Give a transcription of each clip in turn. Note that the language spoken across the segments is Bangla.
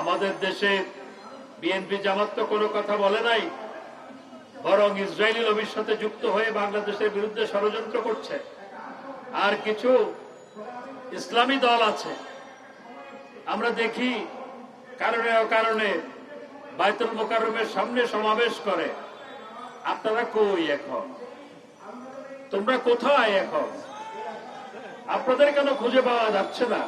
আমাদের দেশে বিএনপি জামাত তো কোনো কথা বলে নাই, বরং ইসরায়েলি লবির সাথে যুক্ত হয়ে বাংলাদেশের বিরুদ্ধে ষড়যন্ত্র করছে। আর কিছু ইসলামী দল আছে, আমরা দেখি কারণে অকারণে বাইতুল মোকাররমের সামনে সমাবেশ করে। আপনারা কই এখন? তোমরা কোথায় এখন? আপনাদের কেন খুঁজে পাওয়া যাচ্ছে না?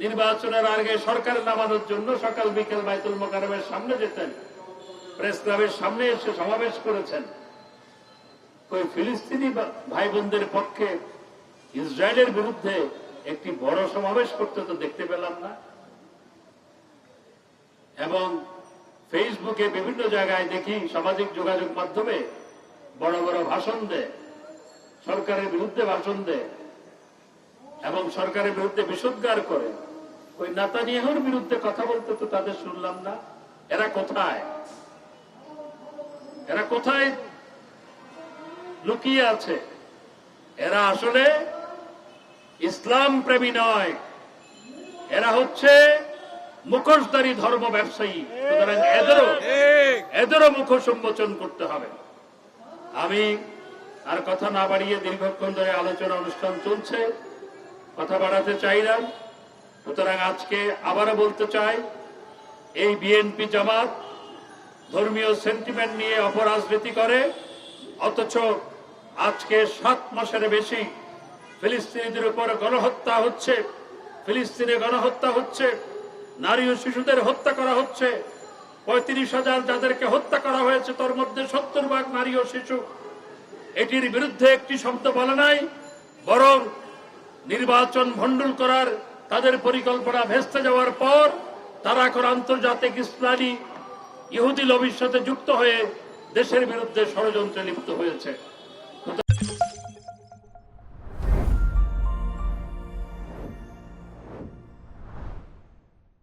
নির্বাচনের আগে সরকার নামানোর জন্য সকাল বিকেল বাইতুল মোকাররমের সামনে যেতেন, প্রেস ক্লাবের সামনে এসে সমাবেশ করেছেন। ওই ফিলিস্তিনি ভাই বোনদের পক্ষে ইসরায়েলের বিরুদ্ধে একটি বড় সমাবেশ করতে তো দেখতে পেলাম না। এবং ফেসবুকে বিভিন্ন জায়গায় দেখি, সামাজিক যোগাযোগ মাধ্যমে বড় বড় ভাষণ দেয়, সরকারের বিরুদ্ধে ভাষণ দেয় এবং সরকারের বিরুদ্ধে বিষোদ্গার করে। ওই নেতানিয়াহুর বিরুদ্ধে কথা বলতে তো তাদের শুনলাম না। এরা কোথায়? এরা কোথায় লুকিয়ে আছে? এরা আসলে ইসলাম প্রেমী নয়, এরা হচ্ছে মুখোশধারী ধর্ম ব্যবসায়ী। সুতরাং এদেরও মুখোশ উন্মোচন করতে হবে। আমি আর কথা না বাড়িয়ে, দীর্ঘক্ষণ ধরে আলোচনা অনুষ্ঠান চলছে, কথা বাড়াতে চাই না। সুতরাং আজকে আবারও বলতে চাই, এই বিএনপি জামাত ধর্মীয় সেন্টিমেন্ট নিয়ে অপরাজনীতি করে, অথচ আজকে 7 মাসের বেশি ফিলিস্তিনিদের উপর গণহত্যা হচ্ছে, ফিলিস্তিনে গণহত্যা হচ্ছে, নারী ও শিশুদের হত্যা করা হচ্ছে। 35,000 যাদেরকে হত্যা করা হয়েছে তার মধ্যে 70% নারী ও শিশু। এটির বিরুদ্ধে একটি শব্দ বলে নাই, বরং নির্বাচন ভণ্ডুল করার তাদের পরিকল্পনা ভেস্তে যাওয়ার পর তারা এখন আন্তর্জাতিক ইসলামী ইহুদি লবির সাথে যুক্ত হয়ে দেশের বিরুদ্ধে ষড়যন্ত্রে লিপ্ত হয়েছে।